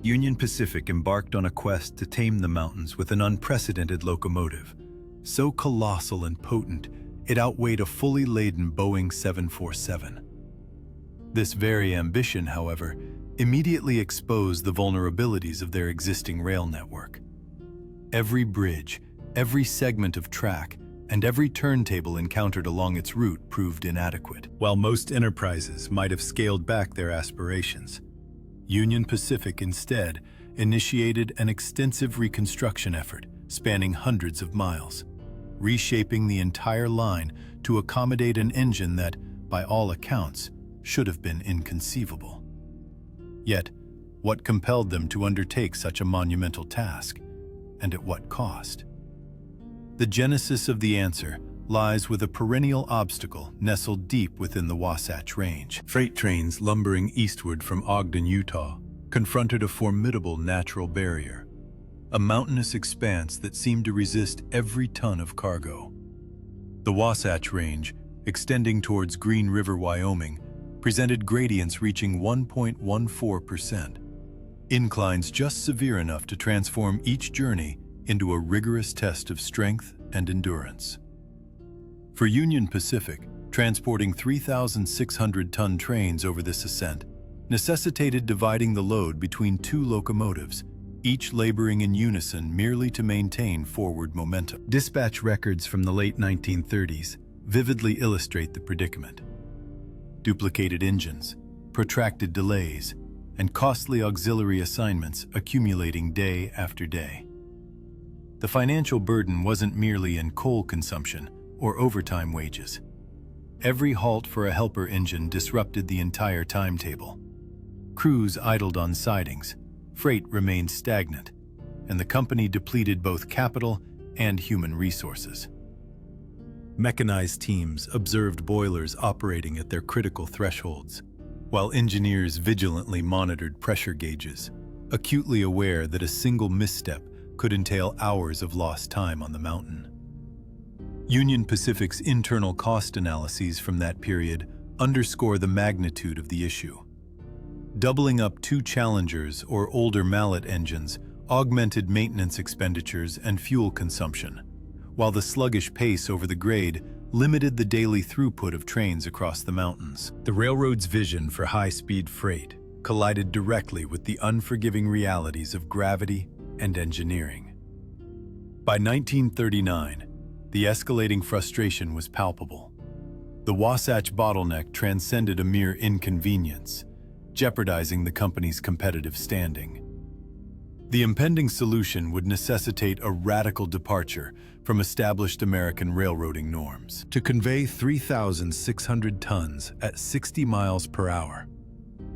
Union Pacific embarked on a quest to tame the mountains with an unprecedented locomotive. So colossal and potent, it outweighed a fully laden Boeing 747. This very ambition, however, immediately exposed the vulnerabilities of their existing rail network. Every bridge, every segment of track, and every turntable encountered along its route proved inadequate. While most enterprises might have scaled back their aspirations, Union Pacific instead initiated an extensive reconstruction effort spanning hundreds of miles, reshaping the entire line to accommodate an engine that, by all accounts, should have been inconceivable. Yet, what compelled them to undertake such a monumental task, and at what cost? The genesis of the answer lies with a perennial obstacle nestled deep within the Wasatch Range. Freight trains lumbering eastward from Ogden, Utah, confronted a formidable natural barrier, a mountainous expanse that seemed to resist every ton of cargo. The Wasatch Range, extending towards Green River, Wyoming, presented gradients reaching 1.14%, inclines just severe enough to transform each journey into a rigorous test of strength and endurance. For Union Pacific, transporting 3,600-ton trains over this ascent necessitated dividing the load between two locomotives, each laboring in unison merely to maintain forward momentum. Dispatch records from the late 1930s vividly illustrate the predicament. Duplicated engines, protracted delays, and costly auxiliary assignments accumulating day after day. The financial burden wasn't merely in coal consumption or overtime wages. Every halt for a helper engine disrupted the entire timetable. Crews idled on sidings, freight remained stagnant, and the company depleted both capital and human resources. Mechanized teams observed boilers operating at their critical thresholds, while engineers vigilantly monitored pressure gauges, acutely aware that a single misstep could entail hours of lost time on the mountain. Union Pacific's internal cost analyses from that period underscore the magnitude of the issue. Doubling up two Challengers or older Mallet engines augmented maintenance expenditures and fuel consumption, while the sluggish pace over the grade limited the daily throughput of trains across the mountains. The railroad's vision for high-speed freight collided directly with the unforgiving realities of gravity and engineering. By 1939, the escalating frustration was palpable. The Wasatch bottleneck transcended a mere inconvenience, jeopardizing the company's competitive standing. The impending solution would necessitate a radical departure from established American railroading norms. To convey 3,600 tons at 60 miles per hour,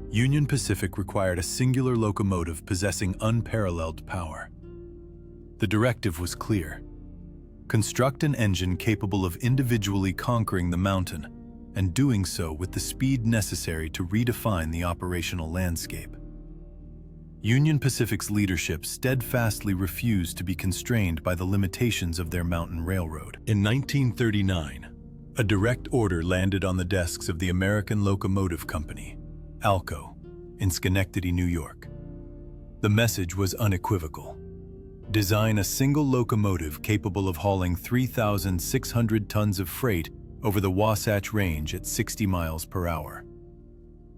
Union Pacific required a singular locomotive possessing unparalleled power. The directive was clear. Construct an engine capable of individually conquering the mountain, and doing so with the speed necessary to redefine the operational landscape. Union Pacific's leadership steadfastly refused to be constrained by the limitations of their mountain railroad. In 1939, a direct order landed on the desks of the American Locomotive Company, ALCO, in Schenectady, New York. The message was unequivocal. Design a single locomotive capable of hauling 3,600 tons of freight over the Wasatch Range at 60 miles per hour.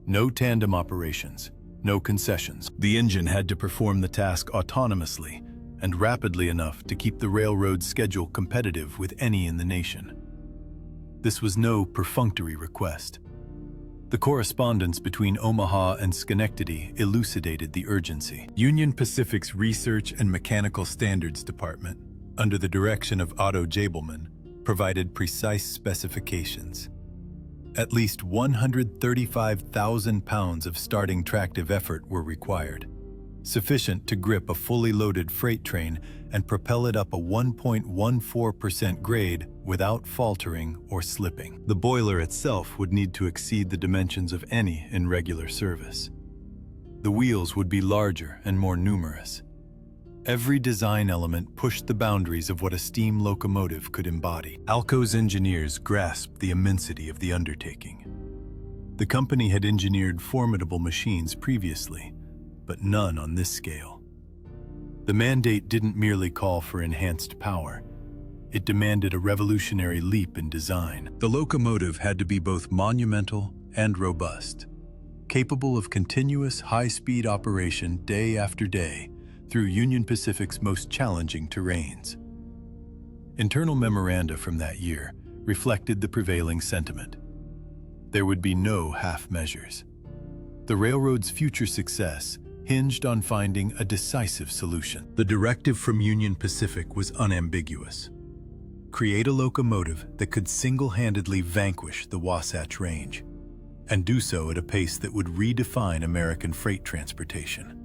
No tandem operations, no concessions. The engine had to perform the task autonomously and rapidly enough to keep the railroad's schedule competitive with any in the nation. This was no perfunctory request. The correspondence between Omaha and Schenectady elucidated the urgency. Union Pacific's Research and Mechanical Standards Department, under the direction of Otto Jabelman, provided precise specifications. At least 135,000 pounds of starting tractive effort were required, sufficient to grip a fully loaded freight train and propel it up a 1.14% grade without faltering or slipping. The boiler itself would need to exceed the dimensions of any in regular service. The wheels would be larger and more numerous. Every design element pushed the boundaries of what a steam locomotive could embody. ALCO's engineers grasped the immensity of the undertaking. The company had engineered formidable machines previously, but none on this scale. The mandate didn't merely call for enhanced power. It demanded a revolutionary leap in design. The locomotive had to be both monumental and robust, capable of continuous high-speed operation day after day through Union Pacific's most challenging terrains. Internal memoranda from that year reflected the prevailing sentiment. There would be no half measures. The railroad's future success hinged on finding a decisive solution. The directive from Union Pacific was unambiguous. Create a locomotive that could single-handedly vanquish the Wasatch Range, and do so at a pace that would redefine American freight transportation.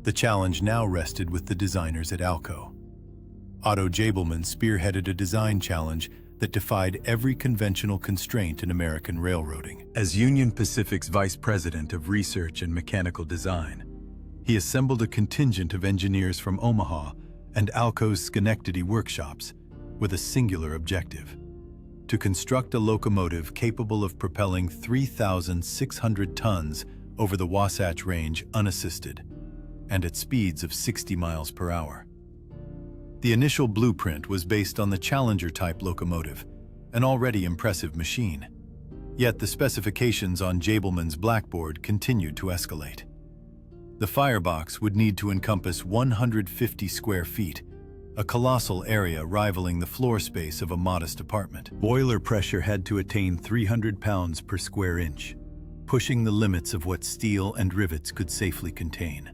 The challenge now rested with the designers at Alco. Otto Jabelman spearheaded a design challenge that defied every conventional constraint in American railroading. As Union Pacific's vice president of research and mechanical design, he assembled a contingent of engineers from Omaha and Alco's Schenectady workshops with a singular objective: to construct a locomotive capable of propelling 3,600 tons over the Wasatch Range unassisted and at speeds of 60 miles per hour. The initial blueprint was based on the Challenger-type locomotive, an already impressive machine. Yet the specifications on Jabelman's blackboard continued to escalate. The firebox would need to encompass 150 square feet, a colossal area rivaling the floor space of a modest apartment. Boiler pressure had to attain 300 pounds per square inch, pushing the limits of what steel and rivets could safely contain.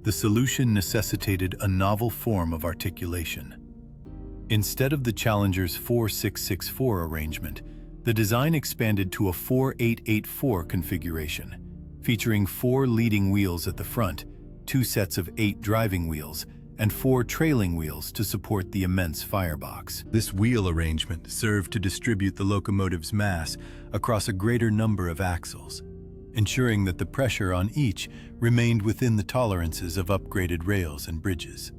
The solution necessitated a novel form of articulation. Instead of the Challenger's 4664 arrangement, the design expanded to a 4884 configuration, featuring 4 leading wheels at the front, 2 sets of 8 driving wheels, and 4 trailing wheels to support the immense firebox. This wheel arrangement served to distribute the locomotive's mass across a greater number of axles, ensuring that the pressure on each remained within the tolerances of upgraded rails and bridges.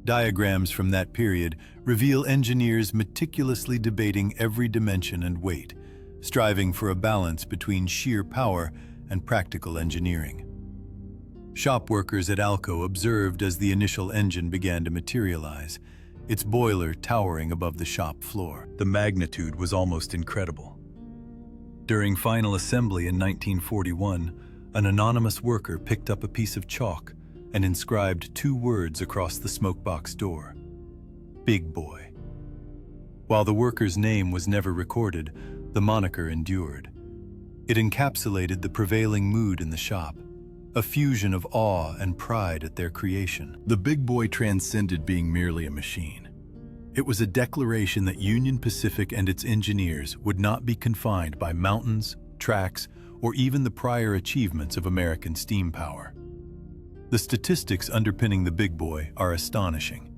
Diagrams from that period reveal engineers meticulously debating every dimension and weight, striving for a balance between sheer power and practical engineering. Shop workers at Alco observed as the initial engine began to materialize, its boiler towering above the shop floor. The magnitude was almost incredible. During final assembly in 1941, an anonymous worker picked up a piece of chalk and inscribed 2 words across the smokebox door: "Big Boy." While the worker's name was never recorded, the moniker endured. It encapsulated the prevailing mood in the shop, a fusion of awe and pride at their creation. The Big Boy transcended being merely a machine. It was a declaration that Union Pacific and its engineers would not be confined by mountains, tracks, or even the prior achievements of American steam power. The statistics underpinning the Big Boy are astonishing.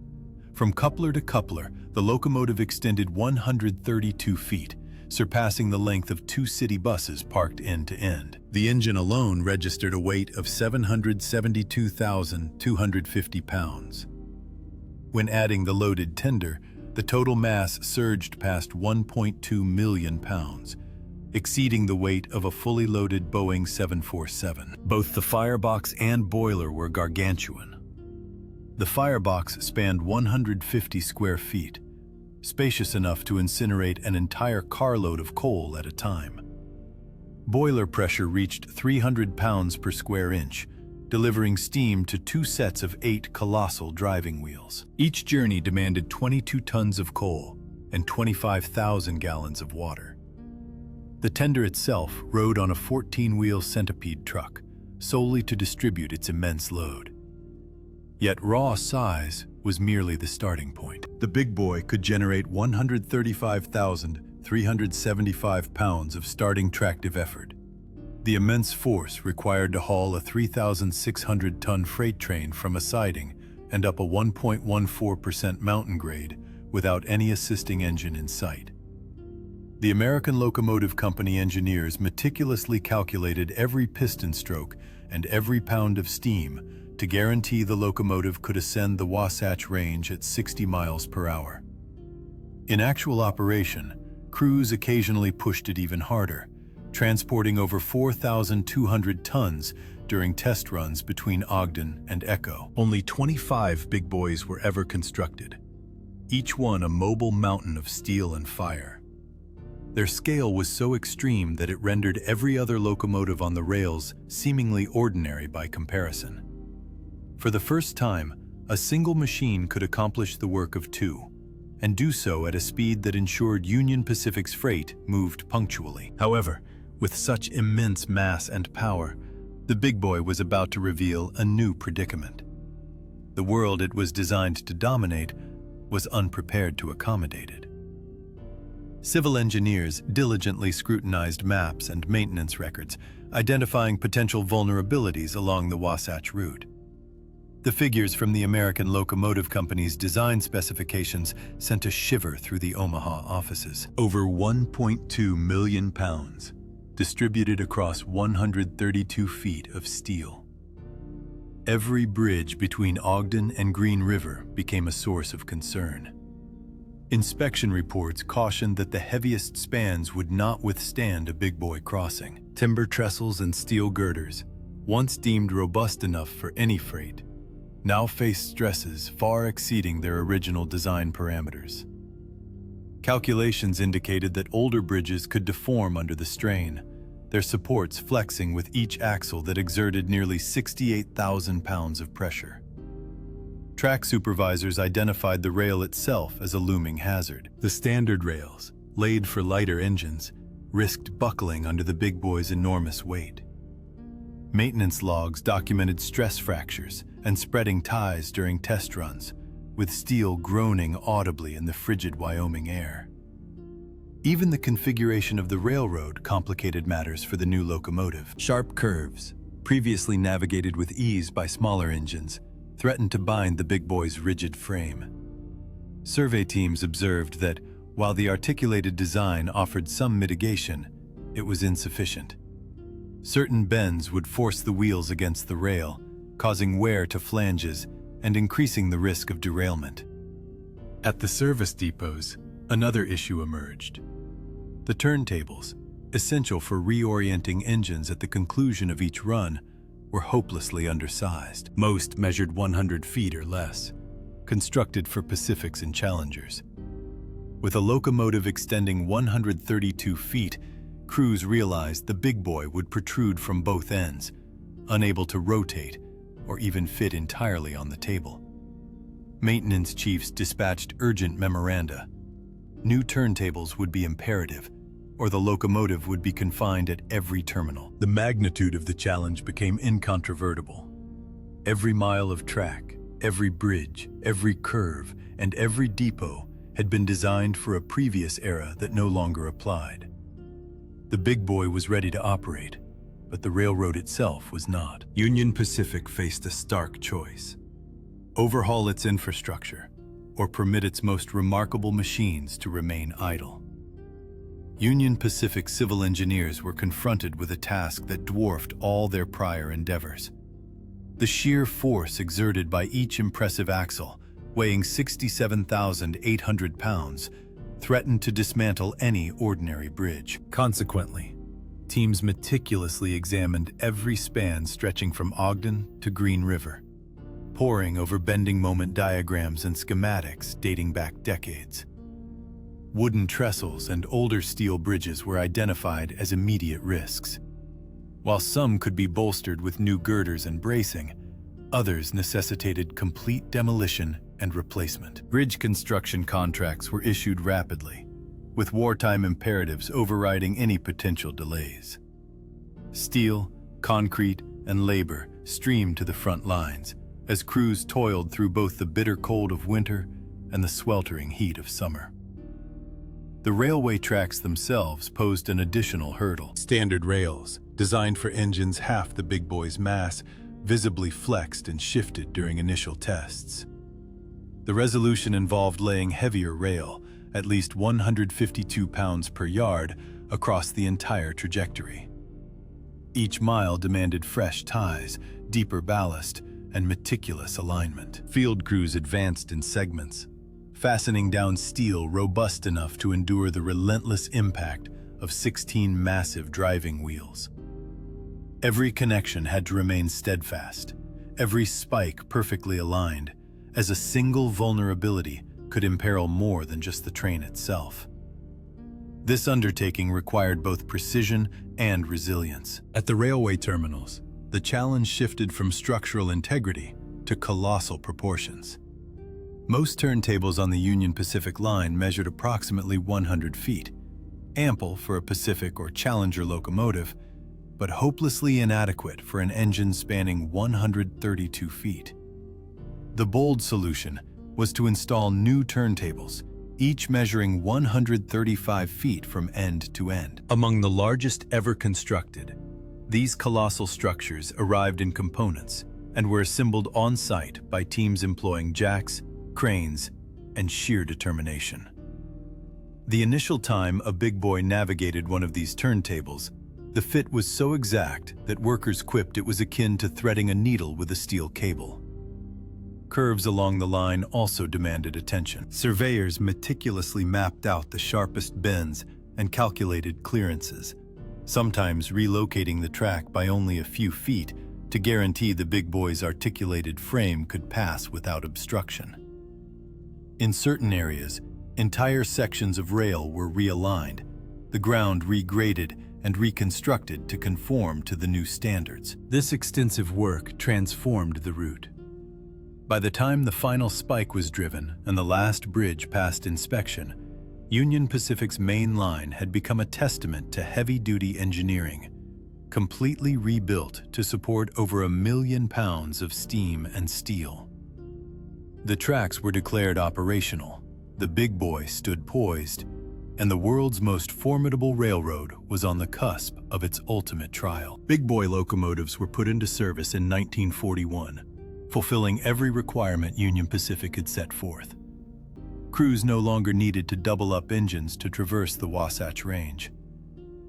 From coupler to coupler, the locomotive extended 132 feet, surpassing the length of 2 city buses parked end to end. The engine alone registered a weight of 772,250 pounds. When adding the loaded tender, the total mass surged past 1.2 million pounds, exceeding the weight of a fully loaded Boeing 747. Both the firebox and boiler were gargantuan. The firebox spanned 150 square feet, spacious enough to incinerate an entire carload of coal at a time. Boiler pressure reached 300 pounds per square inch, delivering steam to 2 sets of 8 colossal driving wheels. Each journey demanded 22 tons of coal and 25,000 gallons of water. The tender itself rode on a 14-wheel centipede truck, solely to distribute its immense load. Yet raw size was merely the starting point. The Big Boy could generate 135,375 pounds of starting tractive effort. The immense force required to haul a 3,600-ton freight train from a siding and up a 1.14% mountain grade without any assisting engine in sight. The American Locomotive Company engineers meticulously calculated every piston stroke and every pound of steam to guarantee the locomotive could ascend the Wasatch Range at 60 miles per hour. In actual operation, crews occasionally pushed it even harder, transporting over 4,200 tons during test runs between Ogden and Echo. Only 25 big boys were ever constructed, each one a mobile mountain of steel and fire. Their scale was so extreme that it rendered every other locomotive on the rails seemingly ordinary by comparison. For the first time, a single machine could accomplish the work of two, and do so at a speed that ensured Union Pacific's freight moved punctually. However, with such immense mass and power, the big boy was about to reveal a new predicament. The world it was designed to dominate was unprepared to accommodate it. Civil engineers diligently scrutinized maps and maintenance records, identifying potential vulnerabilities along the Wasatch route. The figures from the American Locomotive Company's design specifications sent a shiver through the Omaha offices. Over 1.2 million pounds, distributed across 132 feet of steel. Every bridge between Ogden and Green River became a source of concern. Inspection reports cautioned that the heaviest spans would not withstand a big boy crossing. Timber trestles and steel girders, once deemed robust enough for any freight, now faced stresses far exceeding their original design parameters. Calculations indicated that older bridges could deform under the strain, their supports flexing with each axle that exerted nearly 68,000 pounds of pressure. Track supervisors identified the rail itself as a looming hazard. The standard rails, laid for lighter engines, risked buckling under the big boy's enormous weight. Maintenance logs documented stress fractures and spreading ties during test runs, with steel groaning audibly in the frigid Wyoming air. Even the configuration of the railroad complicated matters for the new locomotive. Sharp curves, previously navigated with ease by smaller engines, threatened to bind the big boy's rigid frame. Survey teams observed that, while the articulated design offered some mitigation, it was insufficient. Certain bends would force the wheels against the rail, causing wear to flanges and increasing the risk of derailment. At the service depots, another issue emerged. The turntables, essential for reorienting engines at the conclusion of each run, were hopelessly undersized. Most measured 100 feet or less, constructed for Pacifics and Challengers. With a locomotive extending 132 feet, crews realized the big boy would protrude from both ends, unable to rotate or even fit entirely on the table. Maintenance chiefs dispatched urgent memoranda. New turntables would be imperative, or the locomotive would be confined at every terminal. The magnitude of the challenge became incontrovertible. Every mile of track, every bridge, every curve, and every depot had been designed for a previous era that no longer applied. The big boy was ready to operate, but the railroad itself was not. Union Pacific faced a stark choice: overhaul its infrastructure, or permit its most remarkable machines to remain idle. Union Pacific civil engineers were confronted with a task that dwarfed all their prior endeavors. The sheer force exerted by each impressive axle, weighing 67,800 pounds, threatened to dismantle any ordinary bridge. Consequently, teams meticulously examined every span stretching from Ogden to Green River, poring over bending moment diagrams and schematics dating back decades. Wooden trestles and older steel bridges were identified as immediate risks. While some could be bolstered with new girders and bracing, others necessitated complete demolition and replacement. Bridge construction contracts were issued rapidly, with wartime imperatives overriding any potential delays. Steel, concrete, and labor streamed to the front lines as crews toiled through both the bitter cold of winter and the sweltering heat of summer. The railway tracks themselves posed an additional hurdle. Standard rails, designed for engines half the big boy's mass, visibly flexed and shifted during initial tests. The resolution involved laying heavier rail, at least 152 pounds per yard, across the entire trajectory. Each mile demanded fresh ties, deeper ballast, and meticulous alignment. Field crews advanced in segments, fastening down steel robust enough to endure the relentless impact of 16 massive driving wheels. Every connection had to remain steadfast, every spike perfectly aligned, as a single vulnerability could imperil more than just the train itself. This undertaking required both precision and resilience. At the railway terminals, the challenge shifted from structural integrity to colossal proportions. Most turntables on the Union Pacific line measured approximately 100 feet, ample for a Pacific or Challenger locomotive, but hopelessly inadequate for an engine spanning 132 feet. The bold solution was to install new turntables, each measuring 135 feet from end to end. Among the largest ever constructed, these colossal structures arrived in components and were assembled on-site by teams employing jacks, cranes, and sheer determination. The initial time a big boy navigated one of these turntables, the fit was so exact that workers quipped it was akin to threading a needle with a steel cable. Curves along the line also demanded attention. Surveyors meticulously mapped out the sharpest bends and calculated clearances, sometimes relocating the track by only a few feet to guarantee the big boy's articulated frame could pass without obstruction. In certain areas, entire sections of rail were realigned, the ground regraded and reconstructed to conform to the new standards. This extensive work transformed the route. By the time the final spike was driven and the last bridge passed inspection, Union Pacific's main line had become a testament to heavy-duty engineering, completely rebuilt to support over 1 million pounds of steam and steel. The tracks were declared operational, the big boy stood poised, and the world's most formidable railroad was on the cusp of its ultimate trial. Big boy locomotives were put into service in 1941, fulfilling every requirement Union Pacific had set forth. Crews no longer needed to double up engines to traverse the Wasatch Range.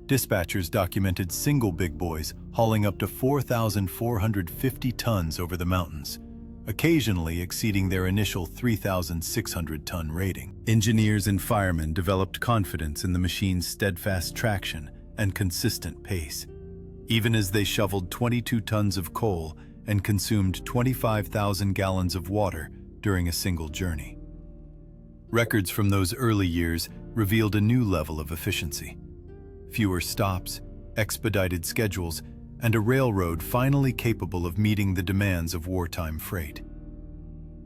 Dispatchers documented single big boys hauling up to 4,450 tons over the mountains, occasionally exceeding their initial 3,600-ton rating. Engineers and firemen developed confidence in the machine's steadfast traction and consistent pace, even as they shoveled 22 tons of coal and consumed 25,000 gallons of water during a single journey. Records from those early years revealed a new level of efficiency. Fewer stops, expedited schedules, and a railroad finally capable of meeting the demands of wartime freight.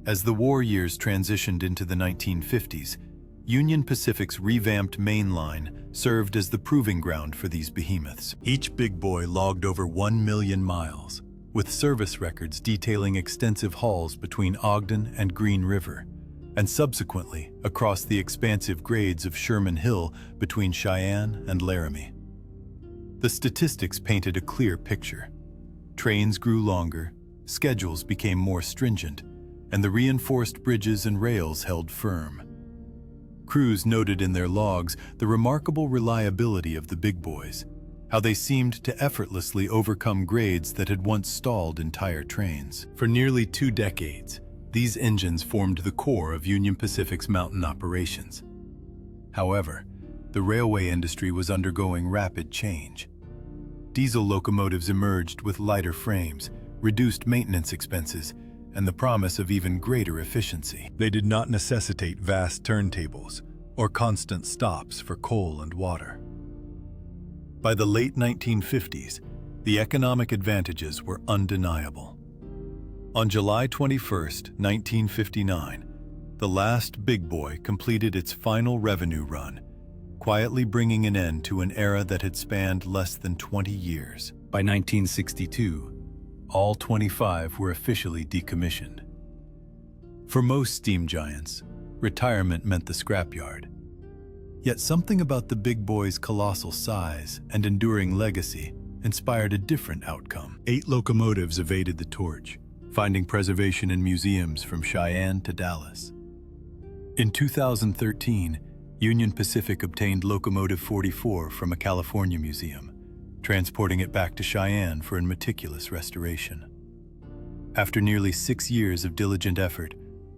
As the war years transitioned into the 1950s, Union Pacific's revamped main line served as the proving ground for these behemoths. Each big boy logged over 1 million miles, with service records detailing extensive hauls between Ogden and Green River, and subsequently across the expansive grades of Sherman Hill between Cheyenne and Laramie. The statistics painted a clear picture. Trains grew longer, schedules became more stringent, and the reinforced bridges and rails held firm. Crews noted in their logs the remarkable reliability of the big boys, how they seemed to effortlessly overcome grades that had once stalled entire trains. For nearly 2 decades, these engines formed the core of Union Pacific's mountain operations. However, the railway industry was undergoing rapid change. Diesel locomotives emerged with lighter frames, reduced maintenance expenses, and the promise of even greater efficiency. They did not necessitate vast turntables or constant stops for coal and water. By the late 1950s, the economic advantages were undeniable. On July 21, 1959, the last big boy completed its final revenue run, quietly bringing an end to an era that had spanned less than 20 years. By 1962, all 25 were officially decommissioned. For most steam giants, retirement meant the scrapyard. Yet something about the big boy's colossal size and enduring legacy inspired a different outcome. 8 locomotives evaded the torch, finding preservation in museums from Cheyenne to Dallas. In 2013, Union Pacific obtained Locomotive 44 from a California museum, transporting it back to Cheyenne for a meticulous restoration. After nearly 6 years of diligent effort,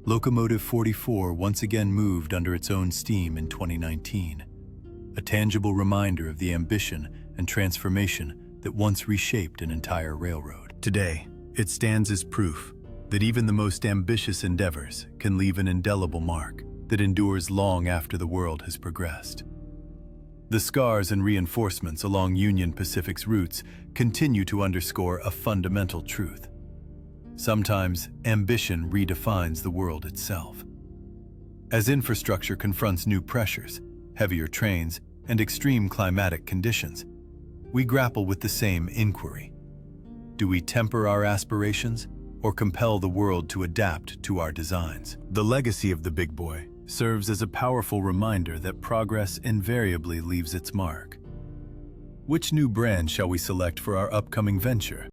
Locomotive 44 once again moved under its own steam in 2019, a tangible reminder of the ambition and transformation that once reshaped an entire railroad. Today, it stands as proof that even the most ambitious endeavors can leave an indelible mark that endures long after the world has progressed. The scars and reinforcements along Union Pacific's routes continue to underscore a fundamental truth. Sometimes, ambition redefines the world itself. As infrastructure confronts new pressures, heavier trains, and extreme climatic conditions, we grapple with the same inquiry. Do we temper our aspirations or compel the world to adapt to our designs? The legacy of the Big Boy serves as a powerful reminder that progress invariably leaves its mark. Which new brand shall we select for our upcoming venture?